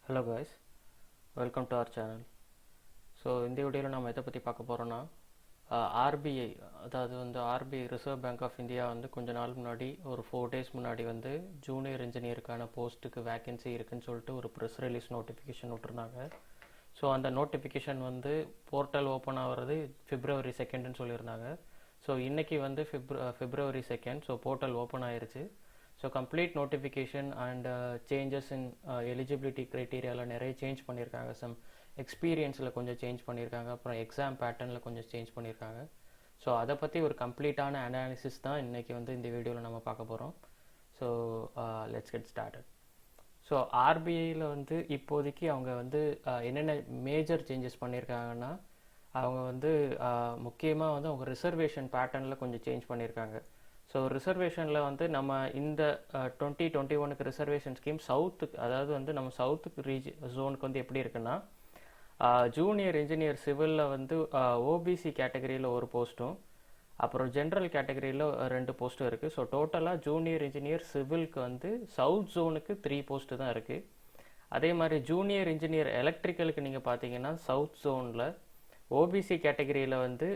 Hello guys, welcome to our channel. So இந்த வீடியோவில் நம்ம எதை பற்றி பார்க்க போகிறோன்னா ஆர்பிஐ, அதாவது வந்து RBI reserve bank of India வந்து கொஞ்ச நாள் முன்னாடி ஒரு 4 days முன்னாடி வந்து ஜூனியர் இன்ஜினியருக்கான போஸ்ட்டுக்கு வேக்கன்சி இருக்குன்னு சொல்லிட்டு ஒரு ப்ரெஸ் ரிலீஸ் நோட்டிஃபிகேஷன் விட்டுருந்தாங்க. ஸோ அந்த நோட்டிஃபிகேஷன் வந்து போர்ட்டல் ஓப்பன் ஆகிறது February 2nd சொல்லியிருந்தாங்க. ஸோ இன்றைக்கி வந்து February 2nd, so portal open ஆயிருச்சு. So complete notification and changes in eligibility க்ரைட்டீரியாவில் நிறைய சேஞ்ச் பண்ணியிருக்காங்க. சம் எக்ஸ்பீரியன்ஸில் கொஞ்சம் சேஞ்ச் பண்ணியிருக்காங்க, அப்புறம் எக்ஸாம் பேட்டர்னில் கொஞ்சம் சேஞ்ச் பண்ணியிருக்காங்க. ஸோ அதை பற்றி ஒரு கம்ப்ளீட்டான அனாலிசிஸ் தான் இன்றைக்கி வந்து இந்த வீடியோவில் நம்ம பார்க்க போகிறோம். So let's get started. So ஆர்பிஐயில் வந்து இப்போதைக்கு அவங்க வந்து என்னென்ன மேஜர் சேஞ்சஸ் பண்ணியிருக்காங்கன்னா, அவங்க வந்து முக்கியமாக வந்து அவங்க ரிசர்வேஷன் பேட்டர்னில் கொஞ்சம் சேஞ்ச் பண்ணியிருக்காங்க. ஸோ ரிசர்வேஷனில் வந்து நம்ம இந்த 2021 ரிசர்வேஷன் ஸ்கீம் சவுத்துக்கு, அதாவது வந்து நம்ம சவுத்துக்கு ஜோனுக்கு வந்து எப்படி இருக்குன்னா, ஜூனியர் இன்ஜினியர் சிவிலில் வந்து ஓபிசி கேட்டகரியில் ஒரு போஸ்ட்டும், அப்புறம் ஜென்ரல் கேட்டகரியில் 2 போஸ்ட்டும் இருக்குது. ஸோ டோட்டலாக ஜூனியர் இன்ஜினியர் சிவிலுக்கு வந்து சவுத் ஜோனுக்கு 3 போஸ்ட்டு தான் இருக்குது. அதே மாதிரி ஜூனியர் இன்ஜினியர் எலக்ட்ரிக்கலுக்கு நீங்கள் பார்த்தீங்கன்னா சவுத் ஜோனில் ஓபிசி கேட்டகரியில் வந்து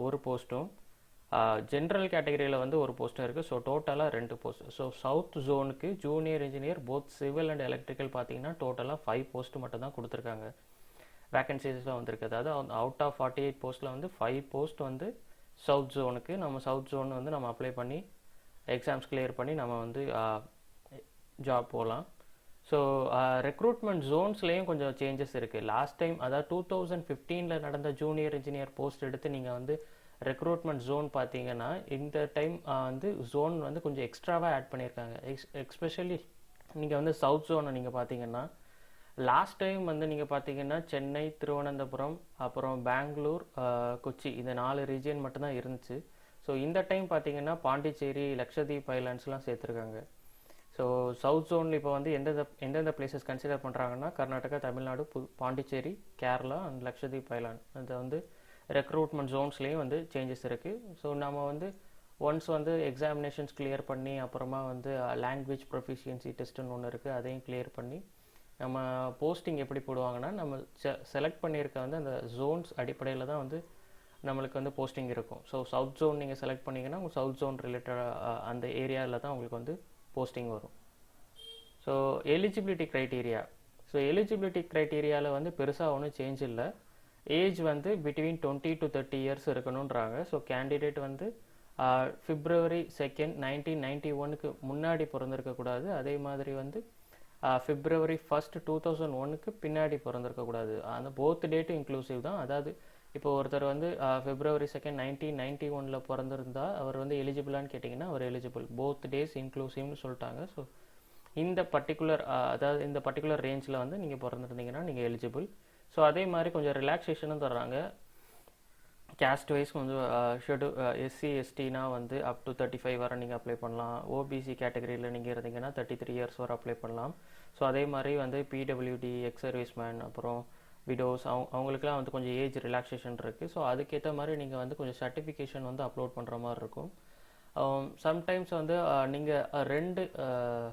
ஒரு போஸ்ட்டும், ஜென்ரல் கேட்டகரியில் வந்து ஒரு போஸ்ட்டும் இருக்குது. ஸோ டோட்டலாக 2 போஸ்ட். ஸோ சவுத் ஜோனுக்கு junior engineer both civil and electrical பார்த்தீங்கன்னா டோட்டலாக 5 போஸ்ட்டு மட்டும் தான் கொடுத்துருக்காங்க, வேக்கன்சிஸில் வந்திருக்கு. அதாவது அவுட் ஆஃப் 48 போஸ்ட்டில் வந்து 5 போஸ்ட் வந்து சவுத் ஜோனுக்கு. நம்ம சவுத் ஜோன் வந்து நம்ம அப்ளை பண்ணி எக்ஸாம்ஸ் கிளியர் பண்ணி நம்ம வந்து ஜாப் போகலாம். ஸோ ரெக்ரூட்மெண்ட் ஜோன்ஸ்லேயும் கொஞ்சம் சேஞ்சஸ் இருக்குது. லாஸ்ட் டைம், அதாவது 2015 நடந்த ஜூனியர் இன்ஜினியர் போஸ்ட் எடுத்து நீங்கள் வந்து ரெக்ரூட்மெண்ட் ஜோன் பார்த்தீங்கன்னா, இந்த டைம் வந்து ஜோன் வந்து கொஞ்சம் எக்ஸ்ட்ராவாக ஆட் பண்ணியிருக்காங்க. எஸ்பெஷலி நீங்கள் வந்து சவுத் ஜோனை நீங்கள் பார்த்தீங்கன்னா, லாஸ்ட் டைம் வந்து நீங்கள் பார்த்தீங்கன்னா சென்னை, திருவனந்தபுரம், அப்புறம் பெங்களூர், கொச்சி, இந்த 4 ரீஜியன் மட்டும்தான் இருந்துச்சு. ஸோ இந்த டைம் பார்த்தீங்கன்னா பாண்டிச்சேரி, லக்ஷதீப் ஐலாண்ட்ஸ்லாம் சேர்த்துருக்காங்க. ஸோ சவுத் ஜோனில் இப்போ வந்து எந்தெந்த பிளேசஸ் கன்சிடர் பண்ணுறாங்கன்னா, கர்நாடகா, தமிழ்நாடு, பாண்டிச்சேரி, கேரளா அண்ட் லக்ஷதீப் ஐலாண்ட், அது வந்து ரெக்ரூட்மெண்ட் ஜோன்ஸ்லேயும் வந்து சேஞ்சஸ் இருக்குது. ஸோ நம்ம வந்து ஒன்ஸ் வந்து எக்ஸாமினேஷன்ஸ் கிளியர் பண்ணி, அப்புறமா வந்து லாங்குவேஜ் ப்ரொஃபிஷியன்சி டெஸ்ட்டுன்னு ஒன்று இருக்குது, அதையும் கிளியர் பண்ணி நம்ம போஸ்டிங் எப்படி போடுவாங்கன்னா, நம்ம செலக்ட் பண்ணியிருக்க வந்து அந்த ஜோன்ஸ் அடிப்படையில் தான் வந்து நம்மளுக்கு வந்து போஸ்டிங் இருக்கும். ஸோ சவுத் ஜோன் நீங்கள் செலக்ட் பண்ணிங்கன்னா உங்கள் சவுத் ஜோன் ரிலேட்டடாக அந்த ஏரியாவில் தான் உங்களுக்கு வந்து போஸ்டிங் வரும். So eligibility criteria, so eligibility க்ரைட்டீரியாவில் வந்து பெருசாக ஒன்றும் சேஞ்ச் இல்லை. ஏஜ் வந்து பிட்வீன் 20 to 30 இயர்ஸ் இருக்கணுன்றாங்க. ஸோ கேண்டிடேட் வந்து February 2nd 1991க்கு முன்னாடி பிறந்திருக்கக்கூடாது. அதே மாதிரி வந்து February 1st 2001க்கு பின்னாடி பிறந்திருக்கக்கூடாது. அந்த போத் டேட்டும் இன்க்ளூசிவ் தான். அதாவது இப்போ ஒருத்தர் வந்து February 2nd 1991 பிறந்திருந்தா அவர் வந்து எலிஜிபிளான்னு கேட்டிங்கன்னா அவர் எலிஜிபிள். போத் டேஸ் இன்க்ளூசிவ்னு சொல்லிட்டாங்க. ஸோ இந்த பர்டிகுலர், அதாவது இந்த பர்டிகுலர் ரேஞ்சில் வந்து நீங்கள் பிறந்திருந்தீங்கன்னா நீங்கள் எலிஜிபிள். ஸோ அதே மாதிரி கொஞ்சம் ரிலாக்ஸேஷனும் தர்றாங்க. கேஸ்ட் வைஸ் கொஞ்சம் எஸ்சி எஸ்டினா வந்து அப் டு 35 வரை நீங்கள் அப்ளை பண்ணலாம். ஓபிசி கேட்டகரியில் நீங்கள் இருந்தீங்கன்னா 33 இயர்ஸ் வரை அப்ளை பண்ணலாம். ஸோ அதே மாதிரி வந்து பிடபிள்யூடி, எக்ஸ் சர்வீஸ்மேன், அப்புறம் விடோஸ், அவங்களுக்குலாம் வந்து கொஞ்சம் ஏஜ் ரிலாக்ஸேஷன் இருக்குது. ஸோ அதுக்கேற்ற மாதிரி நீங்கள் வந்து கொஞ்சம் சர்டிஃபிகேஷன் வந்து அப்லோட் பண்ணுற மாதிரி இருக்கும். சம்டைம்ஸ் வந்து நீங்கள் 2,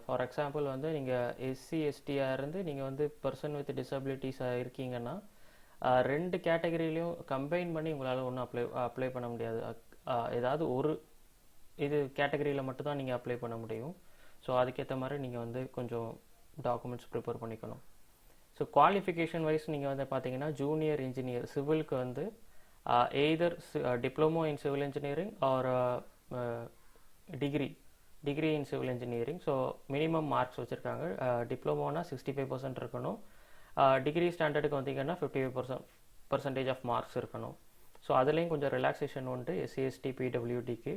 ஃபார் எக்ஸாம்பிள் வந்து நீங்கள் எஸ்சி எஸ்டியாக இருந்து நீங்கள் வந்து பர்சன் வித் டிசபிலிட்டிஸாக இருக்கீங்கன்னா 2 கேட்டகரியிலையும் கம்பைன் பண்ணி உங்களால் ஒன்றும் அப்ளை பண்ண முடியாது. ஏதாவது ஒரு இது கேட்டகரியில் மட்டும்தான் நீங்கள் அப்ளை பண்ண முடியும். ஸோ அதுக்கேற்ற மாதிரி நீங்கள் வந்து கொஞ்சம் டாக்குமெண்ட்ஸ் ப்ரிப்பேர் பண்ணிக்கணும். ஸோ குவாலிஃபிகேஷன் வைஸ் நீங்கள் வந்து பார்த்தீங்கன்னா ஜூனியர் இன்ஜினியர் சிவிலுக்கு வந்து either diploma in civil engineering or degree in civil engineering. So minimum marks வச்சுருக்காங்க. டிப்ளமோனா 65% இருக்கணும். டிகிரி ஸ்டாண்டர்டுக்கு வந்தீங்கன்னா 55% ஆஃப் மார்க்ஸ் இருக்கணும். ஸோ அதுலேயும் கொஞ்சம் ரிலாக்ஸேஷன் உண்டு எஸ்சி எஸ்டி பிடபிள்யூடிக்கு.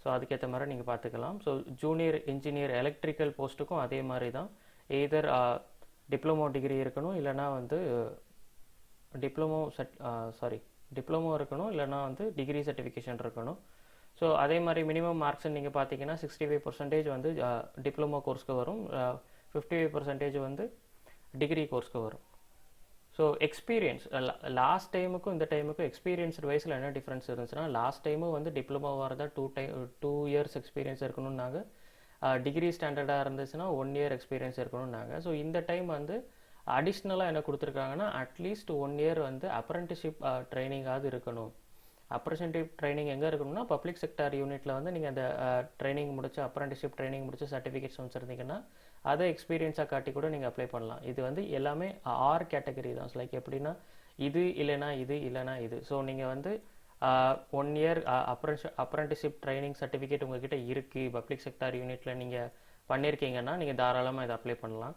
ஸோ அதுக்கேற்ற மாதிரி நீங்கள் பார்த்துக்கலாம். ஸோ ஜூனியர் இன்ஜினியர் எலக்ட்ரிக்கல் போஸ்ட்டுக்கும் அதே மாதிரி தான். எய்தர் டிப்ளமோ டிகிரி இருக்கணும், இல்லைனா வந்து டிப்ளமோ இருக்கணும், இல்லைனா வந்து டிகிரி சர்டிஃபிகேஷன் இருக்கணும். ஸோ அதே மாதிரி மினிமம் மார்க்ஸ்ன்னு நீங்கள் பார்த்தீங்கன்னா 65% வந்து டிப்ளமோ கோர்ஸ்க்கு வரும், 55% வந்து டிகிரி கோர்ஸ்க்கு வரும். ஸோ எக்ஸ்பீரியன்ஸ் லாஸ்ட் டைமுக்கும் இந்த டைமுக்கும் எக்ஸ்பீரியன்ஸ் வைஸில் என்ன டிஃப்ரென்ஸ் இருந்துச்சுன்னா, லாஸ்ட் டைமும் வந்து டிப்ளமோவாக இருந்தால் 2 இயர்ஸ் எக்ஸ்பீரியன்ஸ் இருக்கணும்னாங்க. டிகிரி ஸ்டாண்டர்டாக இருந்துச்சுன்னா 1 இயர் எக்ஸ்பீரியன்ஸ் இருக்கணும்னாங்க. ஸோ இந்த டைம் வந்து அடிஷ்னலாக என்ன கொடுத்துருக்காங்கன்னா அட்லீஸ்ட் 1 இயர் வந்து அப்ரெண்டிஸ்ஷிப் ட்ரைனிங்காவது இருக்கணும். அப்ரெண்டிஸ்ஷிப் ட்ரைனிங் எங்கே இருக்கணும்னா பப்ளிக் செக்டார் யூனிட்டில் வந்து நீங்கள் அந்த ட்ரைனிங் முடிச்சு அப்ரெண்டிஸ்ஷிப் ட்ரைனிங் முடிச்சு சர்டிஃபிகேட்ஸ் வச்சுருந்தீங்கன்னா அதை எக்ஸ்பீரியன்ஸாக காட்டி கூட நீங்கள் அப்ளை பண்ணலாம். இது வந்து எல்லாமே ஆர் கேட்டகரி தான். லைக் எப்படின்னா இது இல்லைனா இது இல்லைனா இது. ஸோ நீங்கள் வந்து 1 இயர் அப்ரெண்டிஸ்ஷிப் ட்ரைனிங் சர்டிஃபிகேட் உங்ககிட்ட இருக்குது, பப்ளிக் செக்டார் யூனிட்டில் நீங்கள் பண்ணியிருக்கீங்கன்னா நீங்கள் தாராளமாக இதை அப்ளை பண்ணலாம்.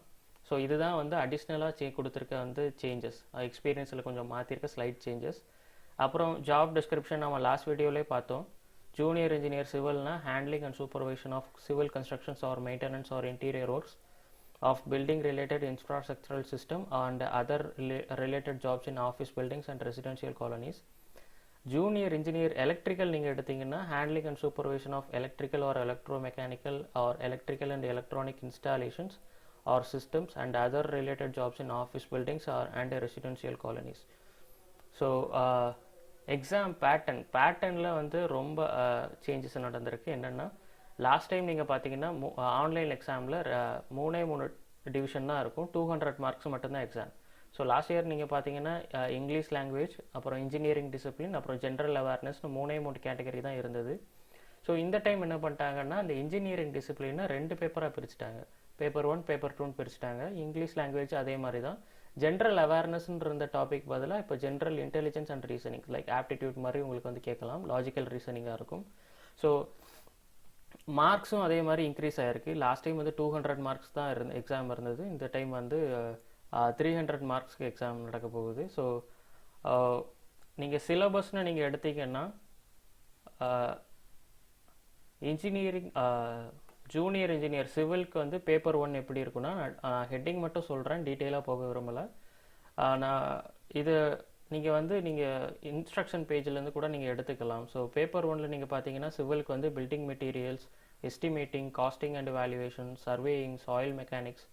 ஸோ இதுதான் வந்து அடிஷ்னலாக கொடுத்துருக்க வந்து சேஞ்சஸ், எக்ஸ்பீரியன்ஸில் கொஞ்சம் மாற்றிருக்க ஸ்லைட் சேஞ்சஸ். அப்புறம் ஜாப் டிஸ்கிரிப்ஷன் நம்ம லாஸ்ட் வீடியோவிலே பார்த்தோம். ஜூனியர் இன்ஜினியர் சிவில்னா handling and supervision of civil constructions or maintenance or interior works of building related infrastructural system and other related jobs in office buildings and residential colonies. Junior engineer electrical நீங்கள் எடுத்தீங்கன்னா handling and supervision of electrical or electromechanical or electrical and electronic installations or systems and other related jobs in office buildings and residential colonies. So exam பேட்டர்னில் வந்து ரொம்ப changes நடந்திருக்கு. என்னென்னா last time நீங்கள் பார்த்தீங்கன்னா online எக்ஸாமில் 3 டிவிஷன் தான் இருக்கும், 200 மார்க்ஸ் மட்டும்தான் எக்ஸாம். ஸோ லாஸ்ட் இயர் நீங்கள் பார்த்தீங்கன்னா இங்கிலீஷ் லாங்குவேஜ், அப்புறம் இன்ஜினியரிங் டிசிப்ளின், அப்புறம் ஜென்ரல் அவேர்னஸ்னு 3 கேட்டகரி தான் இருந்தது. ஸோ இந்த டைம் என்ன பண்ணிட்டாங்கன்னா அந்த இன்ஜினியரிங் டிசிப்ளினை 2 பேப்பராக பிரிச்சுட்டாங்க. பேப்பர் 1 பேப்பர் 2 பிரிச்சுட்டாங்க. இங்கிலீஷ் லாங்குவேஜ் அதே மாதிரி தான். ஜென்ரல் அவேர்னஸ்ன்ற இருந்த டாபிக் பதிலாக இப்போ general intelligence and reasoning like aptitude மாதிரி உங்களுக்கு வந்து கேட்கலாம், லாஜிக்கல் ரீசனிங்காக இருக்கும். ஸோ மார்க்ஸும் அதே மாதிரி இன்க்ரீஸ் ஆகிருக்கு. லாஸ்ட் டைம் வந்து 200 மார்க்ஸ் தான் எக்ஸாம் இருந்தது. இந்த டைம் வந்து 300 மார்க்ஸ்க்கு எக்ஸாம் நடக்க போகுது. ஸோ நீங்கள் சிலபஸ்ன்னு நீங்கள் எடுத்தீங்கன்னா இன்ஜினியரிங் ஜூனியர் இன்ஜினியர் சிவிலுக்கு வந்து பேப்பர் 1 எப்படி இருக்குன்னா, நான் ஹெட்டிங் மட்டும் சொல்கிறேன், டீட்டெயிலாக போக விரும்பலை. நான் இது நீங்கள் இன்ஸ்ட்ரக்ஷன் பேஜ்லேருந்து கூட நீங்கள் எடுத்துக்கலாம். ஸோ பேப்பர் 1ல் நீங்கள் பார்த்தீங்கன்னா சிவிலுக்கு வந்து building materials, estimating, costing and valuation, surveying, soil mechanics,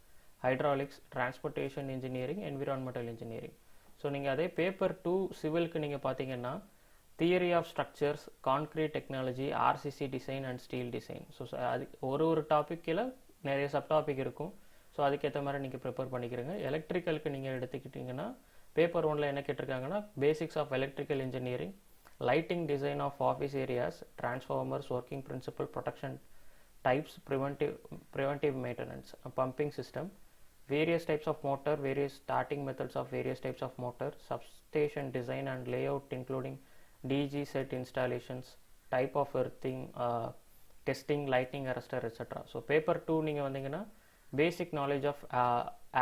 hydraulics, transportation engineering, environmental engineering. So நீங்கள் அதே பேப்பர் 2 சிவிலுக்கு நீங்கள் பார்த்தீங்கன்னா theory of structures, concrete technology, RCC design and steel design. So அது ஒரு டாப்பிக்கில் நிறைய சப் டாபிக் இருக்கும். ஸோ அதுக்கேற்ற மாதிரி நீங்கள் ப்ரிப்பேர் பண்ணிக்கிறீங்க. எலக்ட்ரிக்கலுக்கு நீங்கள் எடுத்துக்கிட்டிங்கன்னா பேப்பர் 1ல் என்ன கேட்டிருக்காங்கன்னா basics of electrical engineering, lighting design of office areas, transformers, working principle, protection types, preventive maintenance, pumping system, various types of motor, various starting methods of various types of motor, substation design and layout including DG set installations, type of earthing, testing, lightning arrestor, etc. So paper 2 நீங்கள் வந்தீங்கன்னா basic knowledge of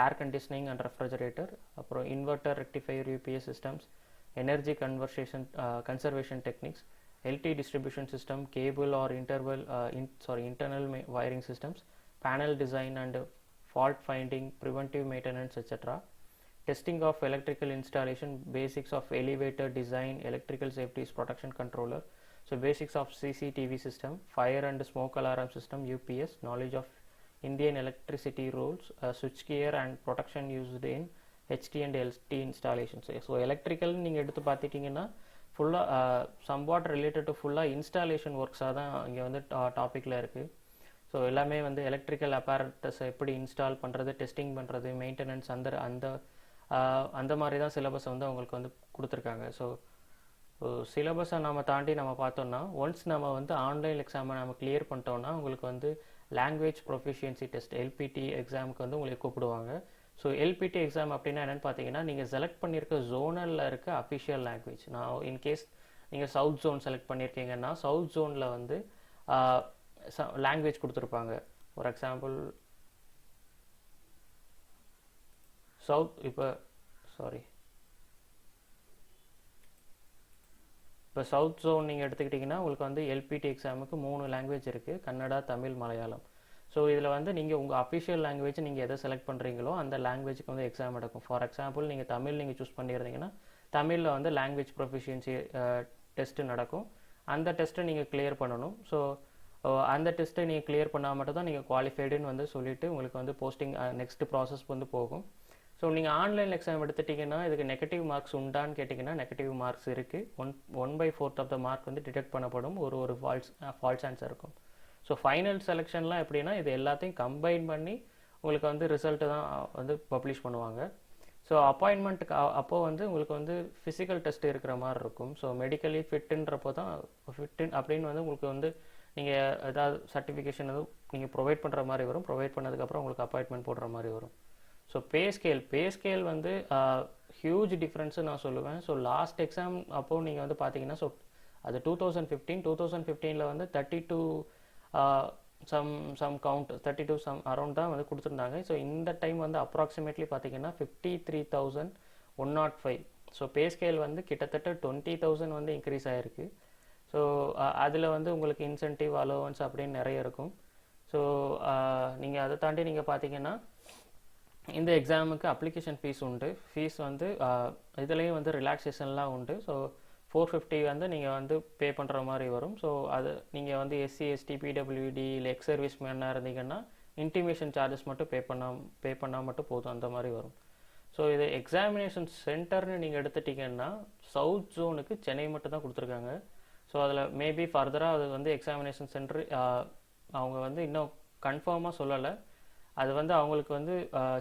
air conditioning and refrigerator, அப்புறம் inverter, rectifier, UPS systems, energy conservation techniques, LT distribution system, cable or internal wiring systems, panel design and fault finding, preventive maintenance, etc. Testing of electrical installation, basics of elevator design, electrical safety protection controller, so basics of CCTV system, fire and smoke alarm system, UPS, knowledge of Indian electricity rules, switchgear and protection used in HT and LT installations. So electrical நீங்கள் எடுத்து பார்த்துட்டிங்கன்னா ஃபுல்லாக somewhat related to ஃபுல்லாக installation works தான் இங்கே வந்து டாப்பிக்கில் இருக்குது. ஸோ எல்லாமே வந்து எலக்ட்ரிக்கல் அப்பாரட்டஸை எப்படி இன்ஸ்டால் பண்ணுறது, டெஸ்டிங் பண்ணுறது, மெயின்டெனன்ஸ் அந்த மாதிரி தான் சிலபஸை வந்து அவங்களுக்கு வந்து கொடுத்துருக்காங்க. ஸோ சிலபஸை நம்ம தாண்டி நம்ம பார்த்தோம்னா ஒன்ஸ் நம்ம வந்து ஆன்லைன் எக்ஸாமை நம்ம கிளியர் பண்ணிட்டோம்னா உங்களுக்கு வந்து லாங்குவேஜ் ப்ரொஃபிஷியன்சி டெஸ்ட் எல்பிடி எக்ஸாமுக்கு வந்து உங்களுக்கு கூப்பிடுவாங்க. ஸோ எல்பிடி எக்ஸாம் அப்படின்னா என்னென்னு பார்த்தீங்கன்னா நீங்கள் செலக்ட் பண்ணியிருக்க ஜோனலில் இருக்க அஃபிஷியல் லாங்குவேஜ். நான் இன்கேஸ் நீங்கள் சவுத் ஜோன் செலக்ட் பண்ணியிருக்கீங்கன்னா சவுத் ஜோனில் வந்து லாங்குவேஜ் கொடுத்துருப்பாங்க. ஃபார் எக்ஸாம்பிள் இப்போ சவுத் ஜோன் நீங்கள் எடுத்துக்கிட்டிங்கன்னா உங்களுக்கு வந்து எல்பிடி எக்ஸாமுக்கு 3 லாங்குவேஜ் இருக்குது, கன்னடா, தமிழ், மலையாளம். ஸோ இதில் வந்து நீங்கள் உங்கள் அஃபிஷியல் லாங்குவேஜ் நீங்கள் எதை செலக்ட் பண்ணுறீங்களோ அந்த லாங்குவேஜுக்கு வந்து எக்ஸாம் நடக்கும். ஃபார் எக்ஸாம்பிள் நீங்கள் தமிழ் சூஸ் பண்ணியிருந்தீங்கன்னா தமிழில் வந்து லாங்குவேஜ் ப்ரொஃபிஷியன்சி டெஸ்ட்டு நடக்கும். அந்த டெஸ்ட்டை நீங்கள் கிளியர் பண்ணணும். ஸோ அந்த டெஸ்ட்டை நீங்கள் கிளியர் பண்ணால் மட்டும் தான் நீங்கள் குவாலிஃபைடுன்னு வந்து சொல்லிவிட்டு உங்களுக்கு வந்து போஸ்டிங் நெக்ஸ்ட் ப்ராசஸ் வந்து போகும். ஸோ நீங்கள் ஆன்லைன் எக்ஸாம் எடுத்துட்டிங்கன்னா இதுக்கு நெகட்டிவ் மார்க்ஸ் உண்டான்னு கேட்டிங்கன்னா நெகட்டிவ் மார்க்ஸ் இருக்குது. 1/4 ஆஃப் த மார்க் வந்து டிடெக்ட் பண்ணப்படும். ஒரு ஃபால்ஸ் ஆன்சர் இருக்கும். ஸோ ஃபைனல் செலெக்ஷன்லாம் எப்படின்னா இது எல்லாத்தையும் கம்பைன் பண்ணி உங்களுக்கு வந்து ரிசல்ட்டு தான் வந்து பப்ளிஷ் பண்ணுவாங்க. ஸோ அப்பாயின்மெண்ட்டுக்கு அப்போது வந்து உங்களுக்கு வந்து ஃபிசிக்கல் டெஸ்ட் இருக்கிற மாதிரி இருக்கும். ஸோ மெடிக்கலி ஃபிட்டுன்றப்போ தான் ஃபிட்டு அப்படின்னு வந்து உங்களுக்கு வந்து நீங்கள் ஏதாவது சர்டிஃபிகேஷன் எதுவும் நீங்கள் ப்ரொவைட் பண்ணுற மாதிரி வரும். ப்ரொவைட் பண்ணதுக்கப்புறம் உங்களுக்கு அப்பாயின்மெண்ட் போடுற மாதிரி வரும். ஸோ பே ஸ்கேல் வந்து ஹியூஜ் டிஃப்ரென்ஸு நான் சொல்லுவேன். ஸோ லாஸ்ட் எக்ஸாம் அப்போது நீங்கள் வந்து பார்த்தீங்கன்னா, ஸோ அது 2015 வந்து 32 சம் கவுண்ட் 32 சம் அரௌண்ட் தான் வந்து கொடுத்துருந்தாங்க. ஸோ இந்த டைம் வந்து அப்ராக்சிமேட்லி பார்த்தீங்கன்னா 53,105. ஸோ பே ஸ்கேல் வந்து கிட்டத்தட்ட 20,000 வந்து இன்க்ரீஸ் ஆகிருக்கு. ஸோ அதில் வந்து உங்களுக்கு இன்சென்டிவ் அலோவன்ஸ் அப்படின்னு நிறைய இருக்கும். ஸோ நீங்கள் அதை தாண்டி நீங்கள் பார்த்தீங்கன்னா இந்த எக்ஸாமுக்கு அப்ளிகேஷன் ஃபீஸ் உண்டு. ஃபீஸ் வந்து இதுலேயும் வந்து ரிலாக்ஸேஷன்லாம் உண்டு. ஸோ 450 வந்து நீங்கள் வந்து பே பண்ணுற மாதிரி வரும். ஸோ அது நீங்கள் வந்து SC ST PWD இல்லை எக்ஸ் சர்வீஸ் மேனாக இருந்தீங்கன்னா இன்டிமேஷன் சார்ஜஸ் மட்டும் பே பண்ணால் மட்டும் போதும், அந்த மாதிரி வரும். ஸோ இது எக்ஸாமினேஷன் சென்டர்னு நீங்கள் எடுத்துட்டிங்கன்னா சவுத் ஜோனுக்கு சென்னை மட்டும் தான் கொடுத்துருக்காங்க. ஸோ அதில் மேபி ஃபர்தராக அது வந்து எக்ஸாமினேஷன் சென்டர் அவங்க வந்து இன்னும் கன்ஃபார்மாக சொல்லலை. அது வந்து அவங்களுக்கு வந்து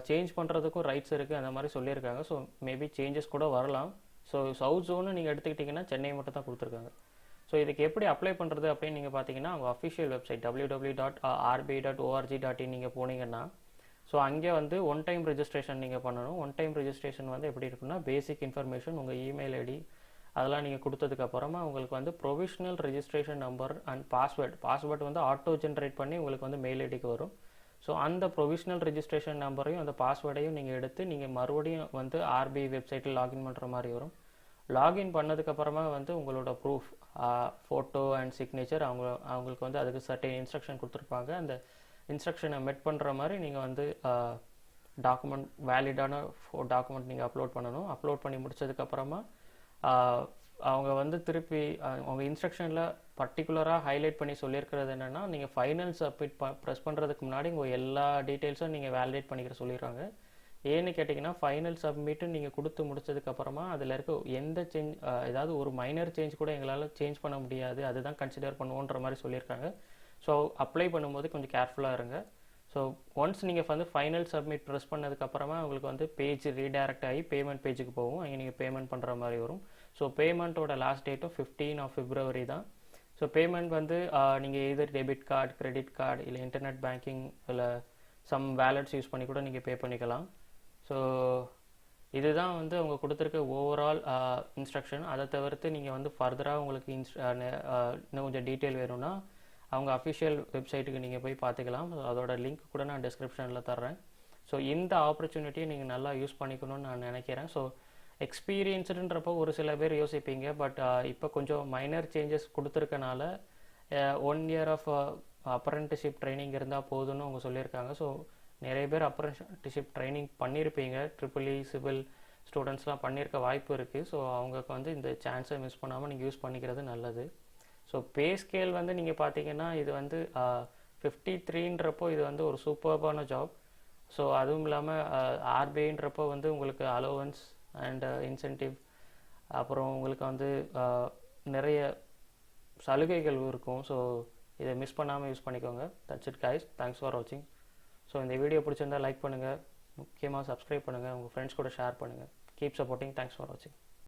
சேஞ்ச் பண்ணுறதுக்கும் ரைட்ஸ் இருக்குது, அந்த மாதிரி சொல்லியிருக்காங்க. ஸோ மேபி சேஞ்சஸ் கூட வரலாம். ஸோ சவுத் ஜோனு நீங்கள் எடுத்துக்கிட்டிங்கன்னா சென்னை மட்டும் தான் கொடுத்துருக்காங்க. ஸோ இதுக்கு எப்படி அப்ளை பண்ணுறது அப்படின்னு நீங்கள் பார்த்தீங்கன்னா அவங்க அஃபிஷியல் வெப்சைட் www.rbi.org.in நீங்கள் போனீங்கன்னா, ஸோ அங்கே வந்து ஒன் டைம் ரெஜிஸ்ட்ரேஷன் நீங்கள் பண்ணணும். ஒன் டைம் ரெஜிஸ்ட்ரேஷன் வந்து எப்படி இருக்குன்னா, பேசிக் இன்ஃபர்மேஷன் உங்கள் இமெயில் ஐடி அதெல்லாம் நீங்கள் கொடுத்ததுக்கப்புறமா உங்களுக்கு வந்து provisional registration number and password வந்து ஆட்டோ ஜென்ரேட் பண்ணி உங்களுக்கு வந்து மெயில் ஐடிக்கு வரும். ஸோ அந்த ப்ரொவிஷனல் ரெஜிஸ்ட்ரேஷன் நம்பரையும் அந்த பாஸ்வேர்டையும் நீங்கள் எடுத்து நீங்கள் மறுபடியும் வந்து RBI வெப்சைட்டில் லாகின் பண்ணுற மாதிரி வரும். லாகின் பண்ணதுக்கப்புறமா வந்து உங்களோட ப்ரூஃப், ஃபோட்டோ அண்ட் சிக்னேச்சர் அவங்களுக்கு வந்து அதுக்கு சர்டன் இன்ஸ்ட்ரக்ஷன் கொடுத்துருப்பாங்க. அந்த இன்ஸ்ட்ரக்ஷனை மெட் பண்ணுற மாதிரி நீங்கள் வந்து டாக்குமெண்ட், வேலிடான டாக்குமெண்ட் நீங்கள் அப்லோட் பண்ணணும். அப்லோட் பண்ணி முடிச்சதுக்கப்புறமா அவங்க வந்து திருப்பி அவங்க இன்ஸ்ட்ரக்ஷனில் பர்டிகுலராக ஹைலைட் பண்ணி சொல்லியிருக்கிறது என்னென்னா, நீங்கள் ஃபைனல் சப்மிட் ப்ரெஸ் பண்ணுறதுக்கு முன்னாடி உங்கள் எல்லா டீட்டெயில்ஸும் நீங்கள் வேலிடேட் பண்ணிக்கிற சொல்லிடுறாங்க. ஏன்னு கேட்டிங்கன்னா, ஃபைனல் சப்மிட்டு நீங்கள் கொடுத்து முடிச்சதுக்கப்புறமா அதில் இருக்க எந்த சேஞ்ச், ஏதாவது ஒரு மைனர் சேஞ்ச் கூட எங்களால் சேஞ்ச் பண்ண முடியாது, அதுதான் கன்சிடர் பண்ணுவோன்ற மாதிரி சொல்லியிருக்காங்க. ஸோ அப்ளை பண்ணும்போது கொஞ்சம் கேர்ஃபுல்லாக இருங்க. ஸோ ஒன்ஸ் நீங்கள் வந்து ஃபைனல் சப்மிட் ப்ரெஸ் பண்ணதுக்கப்புறமா உங்களுக்கு வந்து பேஜ் ரீடைரக்ட் ஆகி பேமெண்ட் பேஜுக்கு போகும். அங்கே நீங்கள் பேமெண்ட் பண்ணுற மாதிரி வரும். ஸோ பேமெண்ட்டோட லாஸ்ட் டேட்டும் 15 February தான். ஸோ பேமெண்ட் வந்து நீங்கள் எதர் டெபிட் கார்டு, கிரெடிட் கார்டு இல்லை இன்டர்நெட் பேங்கிங் இல்லை சம் வேலட்ஸ் யூஸ் பண்ணி கூட நீங்கள் பே பண்ணிக்கலாம். ஸோ இதுதான் வந்து அவங்க கொடுத்துருக்க ஓவரால் இன்ஸ்ட்ரக்ஷன். அதை தவிர்த்து நீங்கள் வந்து ஃபர்தராக உங்களுக்கு இன்னும் கொஞ்சம் டீட்டெயில் வேணும்னா அவங்க அஃபிஷியல் வெப்சைட்டுக்கு நீங்கள் போய் பார்த்துக்கலாம். அதோட லிங்க் கூட நான் டிஸ்கிரிப்ஷனில் தர்றேன். ஸோ இந்த ஆப்பர்ச்சுனிட்டியை நீங்கள் நல்லா யூஸ் பண்ணிக்கணும்னு நான் நினைக்கிறேன். ஸோ எக்ஸ்பீரியன்ஸுன்றப்போ ஒரு சில பேர் யோசிப்பீங்க, பட் இப்போ கொஞ்சம் மைனர் சேஞ்சஸ் கொடுத்துருக்கனால 1 year ஆஃப் அப்ரெண்டிஸ்ஷிப் ட்ரைனிங் இருந்தால் போதும்னு அவங்க சொல்லியிருக்காங்க. ஸோ நிறைய பேர் அப்ரெண்டிஸ்ஷிப் ட்ரைனிங் பண்ணியிருப்பீங்க, EEE சிவில் ஸ்டூடெண்ட்ஸ்லாம் பண்ணியிருக்க வாய்ப்பு இருக்குது. ஸோ அவங்களுக்கு வந்து இந்த சான்ஸை மிஸ் பண்ணாமல் நீங்கள் யூஸ் பண்ணிக்கிறது நல்லது. ஸோ பே ஸ்கேல் வந்து நீங்கள் பார்த்தீங்கன்னா இது வந்து 53ன்றப்போ இது வந்து ஒரு சூப்பர்பான ஜாப். ஸோ அதுவும் இல்லாமல் RBIன்றப்போ வந்து உங்களுக்கு அலோவன்ஸ் அண்ட் இன்சென்டிவ், அப்புறம் உங்களுக்கு வந்து நிறைய சலுகைகள் இருக்கும். ஸோ இதை மிஸ் பண்ணாமல் யூஸ் பண்ணிக்கோங்க. That's it guys, thanks for வாட்சிங். ஸோ இந்த வீடியோ பிடிச்சிருந்தால் லைக் பண்ணுங்கள், முக்கியமாக சப்ஸ்கிரைப் பண்ணுங்கள், உங்கள் ஃப்ரெண்ட்ஸ் கூட ஷேர் பண்ணுங்கள். Keep supporting. தேங்க்ஸ் ஃபார் வாட்சிங்.